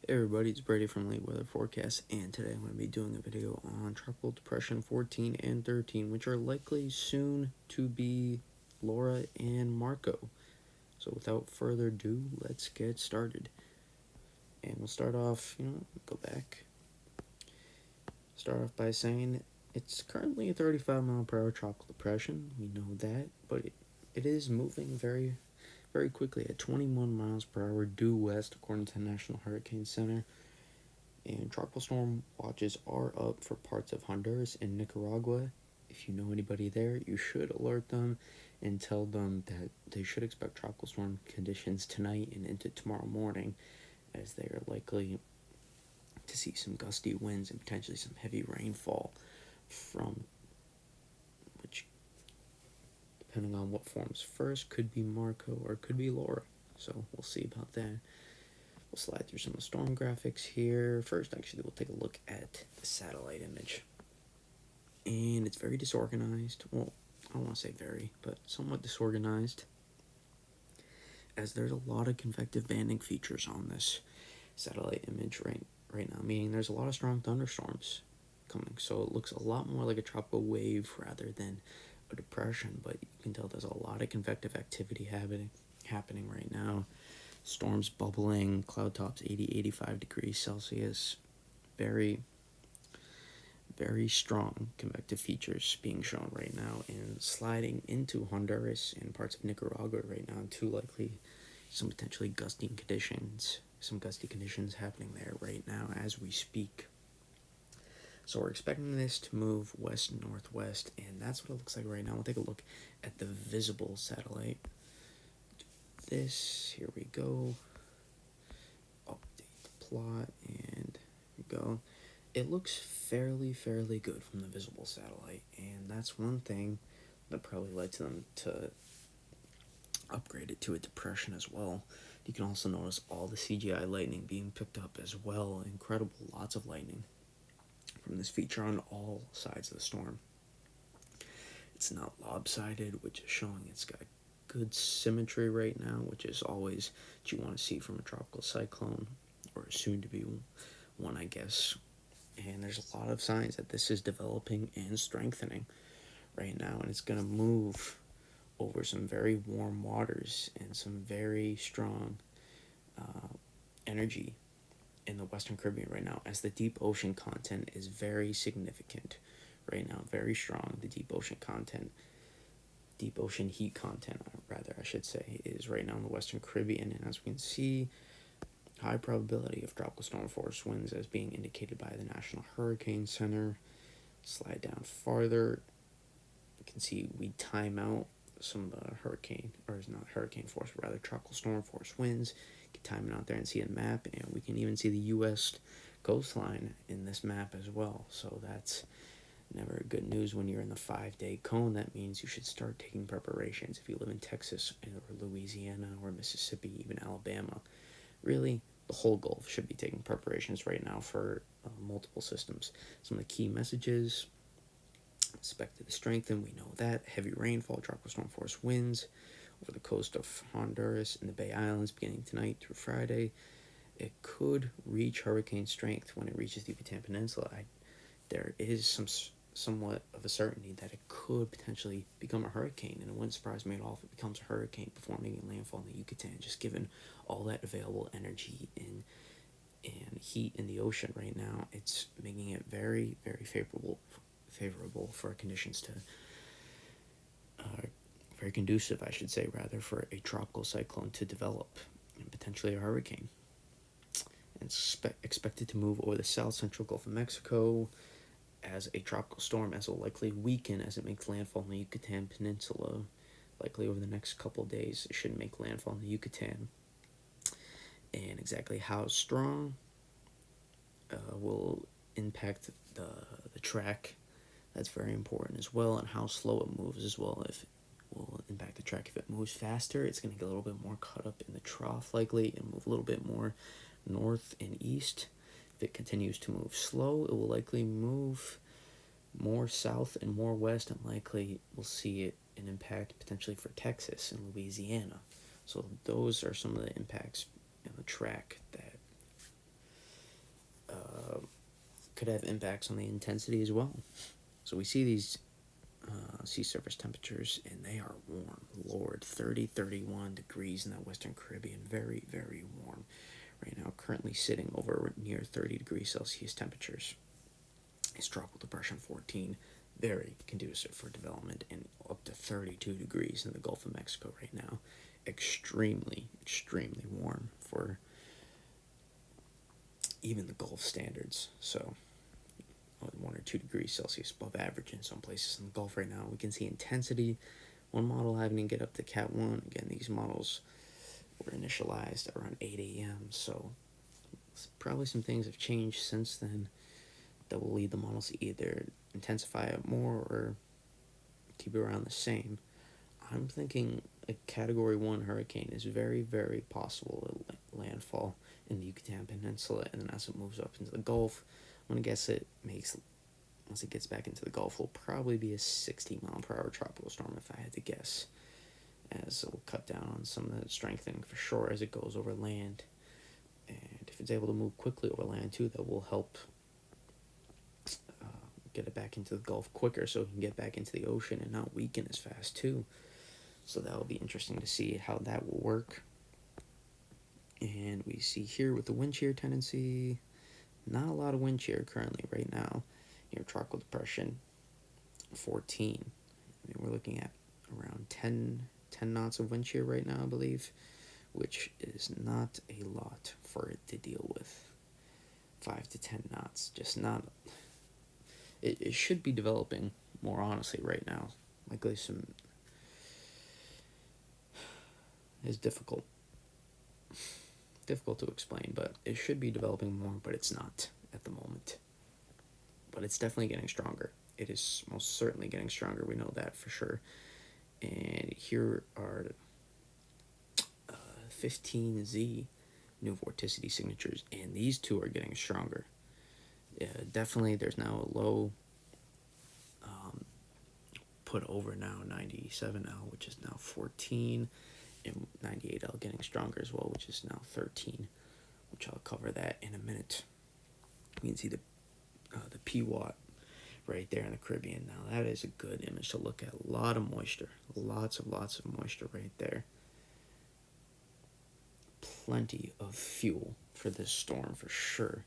Hey everybody, it's Brady from Late Weather Forecast, and today I'm going to be doing a video on Tropical Depression 14 and 13, which are likely soon to be Laura and Marco. So without further ado, let's get started. And we'll start off, start off by saying it's currently a 35 mile per hour tropical depression. We know that, but it is moving very, very quickly at 21 miles per hour due west, according to the National Hurricane Center. And tropical storm watches are up for parts of Honduras and Nicaragua. If you know anybody there, you should alert them and tell them that they should expect tropical storm conditions tonight and into tomorrow morning, as they are likely to see some gusty winds and potentially some heavy rainfall from which, depending on what forms first, could be Marco or could be Laura. So we'll see about that. We'll slide through some of the storm graphics here. First, actually, we'll take a look at the satellite image. And it's very disorganized. Well, I don't want to say very, but somewhat disorganized, as there's a lot of convective banding features on this satellite image right now, meaning there's a lot of strong thunderstorms coming. So it looks a lot more like a tropical wave rather than a depression, but you can tell there's a lot of convective activity happening right now. Storms bubbling, cloud tops 80-85 degrees Celsius. Very, very strong convective features being shown right now and sliding into Honduras and parts of Nicaragua right now, too. Likely some potentially gusty conditions happening there right now as we speak. So we're expecting this to move west-northwest, and that's what it looks like right now. We'll take a look at the visible satellite. Here we go. Update the plot, and here we go. It looks fairly good from the visible satellite, and that's one thing that probably led to them to upgrade it to a depression as well. You can also notice all the CGI lightning being picked up as well. Incredible, lots of lightning from this feature on all sides of the storm. It's not lopsided, which is showing it's got good symmetry right now, which is always what you want to see from a tropical cyclone, or soon to be one, I guess. And there's a lot of signs that this is developing and strengthening right now, and it's going to move over some very warm waters and some very strong energy in the Western Caribbean right now, as the deep ocean content is very significant right now, very strong. The deep ocean heat content, I should say, is right now in the Western Caribbean, and as we can see, high probability of tropical storm force winds as being indicated by the National Hurricane Center. Slide down farther, you can see we time out some of the tropical storm force winds. You can time it out there and see a map, and we can even see the U.S. coastline in this map as well. So that's never good news when you're in the 5-day cone. That means you should start taking preparations if you live in Texas or Louisiana or Mississippi, even Alabama. Really, the whole Gulf should be taking preparations right now for multiple systems. Some of the key messages: expected to strengthen, we know that. Heavy rainfall, tropical storm force winds over the coast of Honduras and the Bay Islands beginning tonight through Friday. It could reach hurricane strength when it reaches the Yucatan Peninsula. There is somewhat of a certainty that it could potentially become a hurricane, and it wouldn't surprise me at all if it becomes a hurricane before making landfall in the Yucatan, just given all that available energy and heat in the ocean right now. It's making it very favorable for conditions to very conducive, I should say, rather, for a tropical cyclone to develop and potentially a hurricane. And it's expected to move over the south central Gulf of Mexico as a tropical storm, as it will likely weaken as it makes landfall in the Yucatan Peninsula. Likely over the next couple of days, it should make landfall in the Yucatan. And exactly how strong will impact the track. That's very important as well, and how slow it moves as well. If it will impact the track. If it moves faster, it's going to get a little bit more caught up in the trough, likely, and move a little bit more north and east. If it continues to move slow, it will likely move more south and more west, and likely we'll see an impact potentially for Texas and Louisiana. So those are some of the impacts in the track that could have impacts on the intensity as well. So we see these sea surface temperatures, and they are warm. Lord, 30, 31 degrees in that Western Caribbean. Very, very warm right now. Currently sitting over near 30 degrees Celsius temperatures. It's Tropical Depression 14. Very conducive for development, and up to 32 degrees in the Gulf of Mexico right now. Extremely, extremely warm for even the Gulf standards. So 1 or 2 degrees Celsius above average in some places in the Gulf right now. We can see intensity. One model having to get up to Cat 1. Again, these models were initialized around 8 a.m. So probably some things have changed since then that will lead the models to either intensify it more or keep it around the same. I'm thinking a Category 1 hurricane is very, very possible at landfall in the Yucatan Peninsula, and then as it moves up into the Gulf, I'm going to guess it makes, once it gets back into the Gulf, will probably be a 60-mile-per-hour tropical storm, if I had to guess, as it will cut down on some of the strengthening for sure as it goes over land. And if it's able to move quickly over land, too, that will help get it back into the Gulf quicker so it can get back into the ocean and not weaken as fast, too. So that will be interesting to see how that will work. And we see here with the wind shear tendency, not a lot of wind shear currently right now near Tropical Depression 14. I mean, we're looking at around 10 knots of wind shear right now, I believe, which is not a lot for it to deal with. 5 to 10 knots, just not. It should be developing more honestly right now. Likely some is difficult to explain, but it should be developing more, but it's not at the moment. But it's definitely getting stronger. It is most certainly getting stronger. We know that for sure. And here are 15Z new vorticity signatures, and these two are getting stronger. Definitely, there's now a low put over now 97L, which is now 14, and 98L getting stronger as well, which is now 13, which I'll cover that in a minute. We can see the PWAT right there in the Caribbean. Now that is a good image to look at. A lot of moisture, lots of moisture right there. Plenty of fuel for this storm for sure,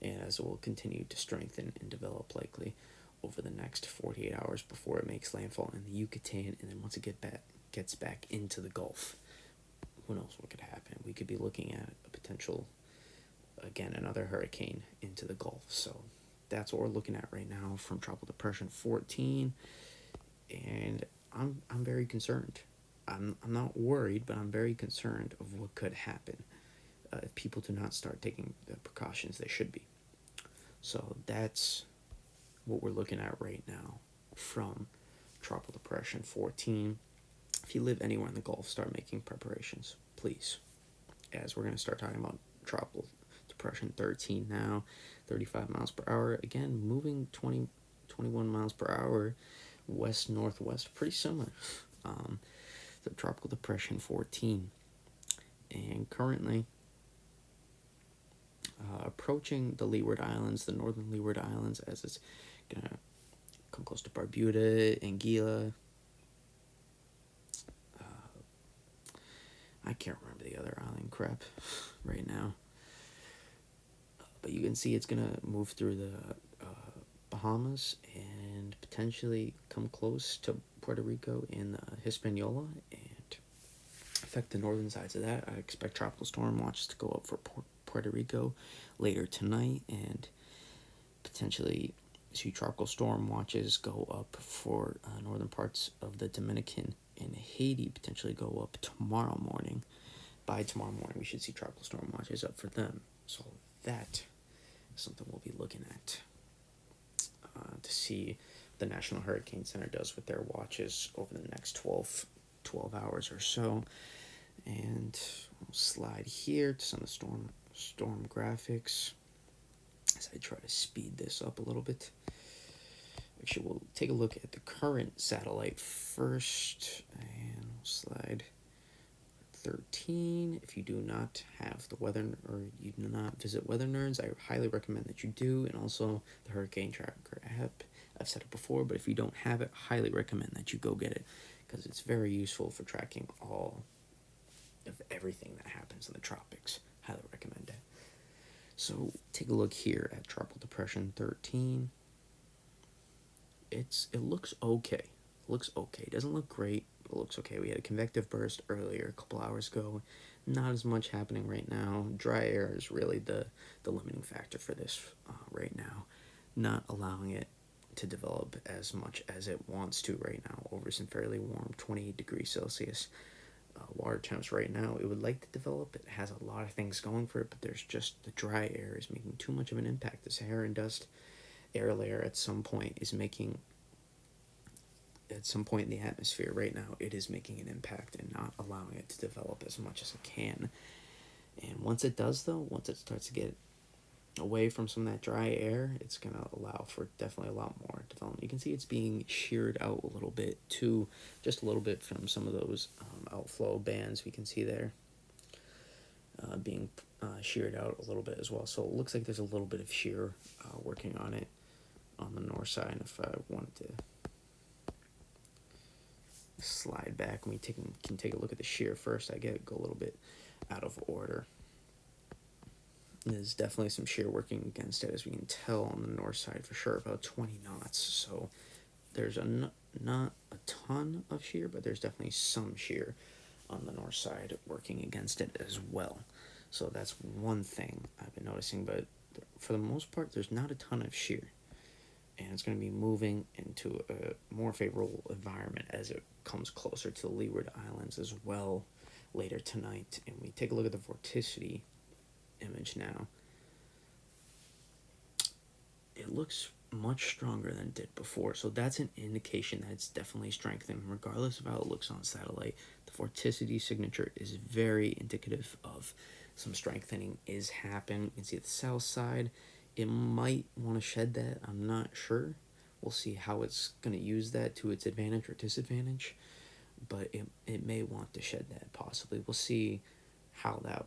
as it will continue to strengthen and develop likely over the next 48 hours before it makes landfall in the Yucatan, and then once it gets back into the Gulf, who knows what could happen. We could be looking at a potential, again, another hurricane into the Gulf. So that's what we're looking at right now from Tropical Depression 14, and I'm very concerned. I'm not worried, but I'm very concerned of what could happen if people do not start taking the precautions they should be. So that's what we're looking at right now from Tropical Depression 14. If you live anywhere in the Gulf, start making preparations, please. As we're going to start talking about Tropical Depression 13 now, 35 miles per hour. Again, moving 21 miles per hour west-northwest, pretty similar to Tropical Depression 14. And currently approaching the Leeward Islands, the northern Leeward Islands, as it's going to come close to Barbuda, Anguilla. I can't remember the other island crap right now. But you can see it's going to move through the Bahamas and potentially come close to Puerto Rico in Hispaniola and affect the northern sides of that. I expect tropical storm watches to go up for Puerto Rico later tonight, and potentially see tropical storm watches go up for northern parts of the Dominican and Haiti, potentially go up tomorrow morning. By tomorrow morning, we should see tropical storm watches up for them. So that is something we'll be looking at to see what the National Hurricane Center does with their watches over the next 12 hours or so. And we'll slide here to some of the storm graphics as I try to speed this up a little bit. Actually, we'll take a look at the current satellite first, and we'll slide 13. If you do not have the weather, or you do not visit Weather Nerds, I highly recommend that you do. And also the Hurricane Tracker app. I've said it before, but if you don't have it, highly recommend that you go get it, because it's very useful for tracking all of everything that happens in the tropics. Highly recommend it. So take a look here at Tropical Depression 13. It looks okay. It doesn't look great, but it looks okay. We had a convective burst earlier, a couple hours ago. Not as much happening right now. Dry air is really the limiting factor for this right now. Not allowing it to develop as much as it wants to right now over some fairly warm 28 degrees Celsius water temps right now. It would like to develop. It has a lot of things going for it, but there's just the dry air is making too much of an impact. The Saharan dust air layer at some point is making, at some point in the atmosphere right now, it is making an impact and not allowing it to develop as much as it can. And once it does, though, once it starts to get away from some of that dry air, it's going to allow for definitely a lot more development. You can see it's being sheared out a little bit too, just a little bit from some of those outflow bands we can see there being sheared out a little bit as well. So it looks like there's a little bit of shear working on it on the north side. And if I wanted to slide back, we can take a look at the shear first. I go a little bit out of order. There's definitely some shear working against it, as we can tell on the north side for sure, about 20 knots. So there's not a ton of shear, but there's definitely some shear on the north side working against it as well. So that's one thing I've been noticing, but for the most part, there's not a ton of shear. And it's going to be moving into a more favorable environment as it comes closer to the Leeward Islands as well later tonight. And we take a look at the vorticity image now. It looks much stronger than it did before, so that's an indication that it's definitely strengthening regardless of how it looks on satellite. The vorticity signature is very indicative of some strengthening is happening. You can see the south side, it might want to shed that. I'm not sure. We'll see how it's going to use that to its advantage or disadvantage, but it may want to shed that possibly. We'll see how that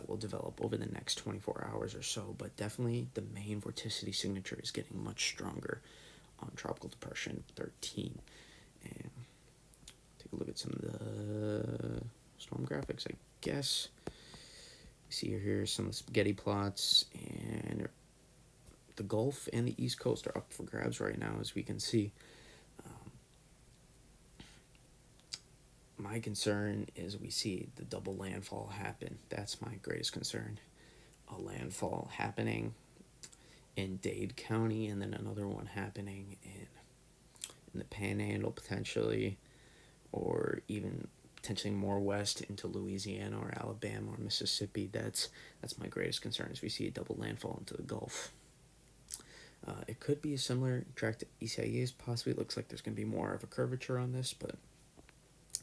will develop over the next 24 hours or so, but definitely the main vorticity signature is getting much stronger on Tropical Depression 13. And take a look at some of the storm graphics, I guess. You see here some of the spaghetti plots, and the Gulf and the East Coast are up for grabs right now, as we can see. My concern is we see the double landfall happen. That's my greatest concern. A landfall happening in Dade County, and then another one happening in the Panhandle potentially, or even potentially more west into Louisiana or Alabama or Mississippi. That's my greatest concern, is we see a double landfall into the Gulf. It could be a similar track to Isaias, possibly. It looks like there's going to be more of a curvature on this, but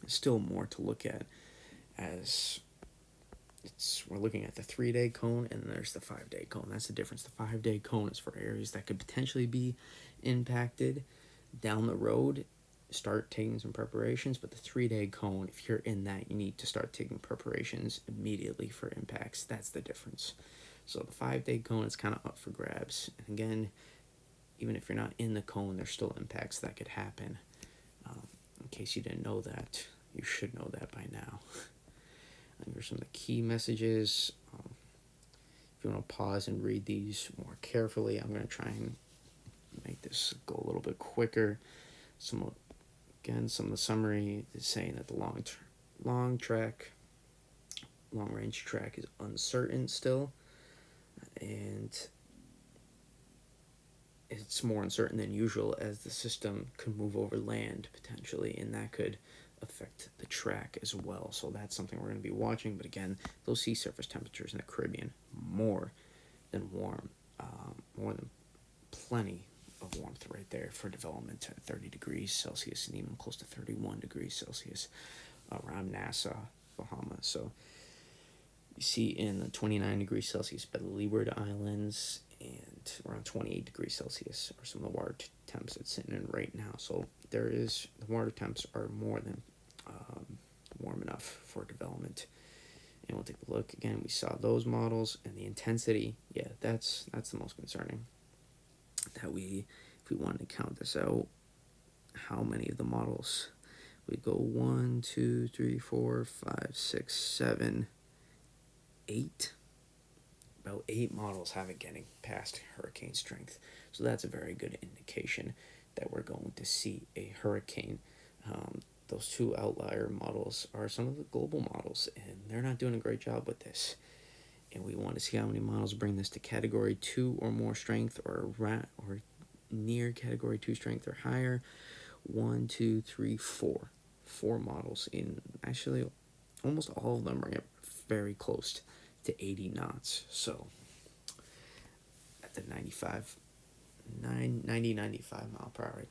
still more to look at, as we're looking at the 3-day cone and there's the 5-day cone. That's the difference. The 5-day cone is for areas that could potentially be impacted down the road. Start taking some preparations, but the 3-day cone, if you're in that, you need to start taking preparations immediately for impacts. That's the difference. So the 5-day cone is kind of up for grabs. And again, even if you're not in the cone, there's still impacts that could happen. In case you didn't know that, you should know that by now. And here's some of the key messages. If you want to pause and read these more carefully, I'm going to try and make this go a little bit quicker. Some of the summary is saying that the long range track is uncertain still, and it's more uncertain than usual as the system could move over land potentially, and that could affect the track as well. So that's something we're going to be watching. But again, those sea surface temperatures in the Caribbean, more than warm, more than plenty of warmth right there for development at 30 degrees Celsius and even close to 31 degrees Celsius around Nassau, Bahamas. So you see in the 29 degrees Celsius by the Leeward Islands, and around 28 degrees Celsius are some of the water temps it's sitting in right now. So the water temps are more than warm enough for development. And we'll take a look again. We saw those models and the intensity. Yeah, that's the most concerning. That if we wanted to count this out, how many of the models? We go 1, 2, 3, 4, 5, 6, 7, 8. About 8 models haven't getting past hurricane strength. So that's a very good indication that we're going to see a hurricane. Those 2 outlier models are some of the global models, and they're not doing a great job with this. And we want to see how many models bring this to category 2 or more strength, or near category 2 strength or higher. 1, 2, 3, 4. 4 models in actually almost all of them are very close to 80 knots. So at the 95 mile per hour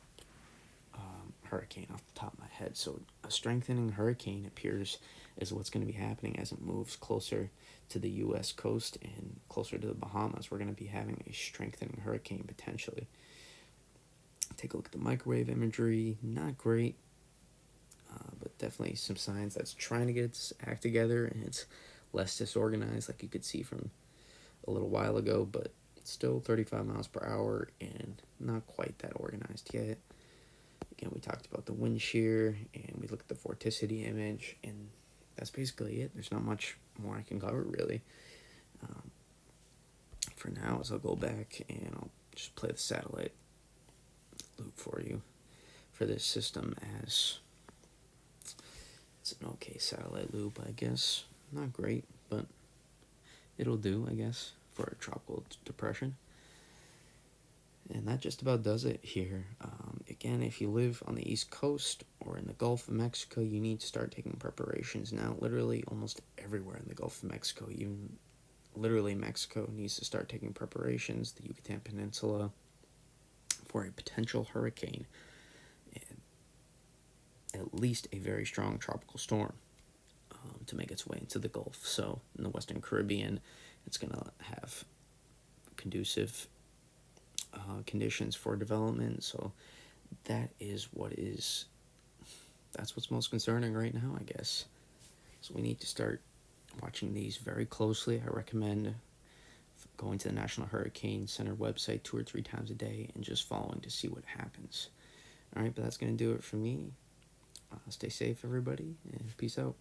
hurricane off the top of my head. So a strengthening hurricane appears is what's going to be happening as it moves closer to the U.S. coast and closer to the Bahamas. We're going to be having a strengthening hurricane potentially. Take a look at the microwave imagery. Not great, but definitely some signs that's trying to get its act together, and it's less disorganized like you could see from a little while ago, but still 35 miles per hour and not quite that organized yet. Again, we talked about the wind shear, and we looked at the vorticity image, and that's basically it. There's not much more I can cover, really. For now, as I'll go back and I'll just play the satellite loop for you for this system, as it's an okay satellite loop, I guess. Not great, but it'll do, I guess, for a tropical depression. And that just about does it here. Again, if you live on the East Coast or in the Gulf of Mexico, you need to start taking preparations now. Literally almost everywhere in the Gulf of Mexico, even literally Mexico needs to start taking preparations. The Yucatan Peninsula for a potential hurricane and at least a very strong tropical storm to make its way into the Gulf. So in the Western Caribbean, it's going to have conducive conditions for development. So that's what's most concerning right now, I guess. So we need to start watching these very closely. I recommend going to the National Hurricane Center website 2 or 3 times a day and just following to see what happens. All right, but that's going to do it for me. Stay safe, everybody, and peace out.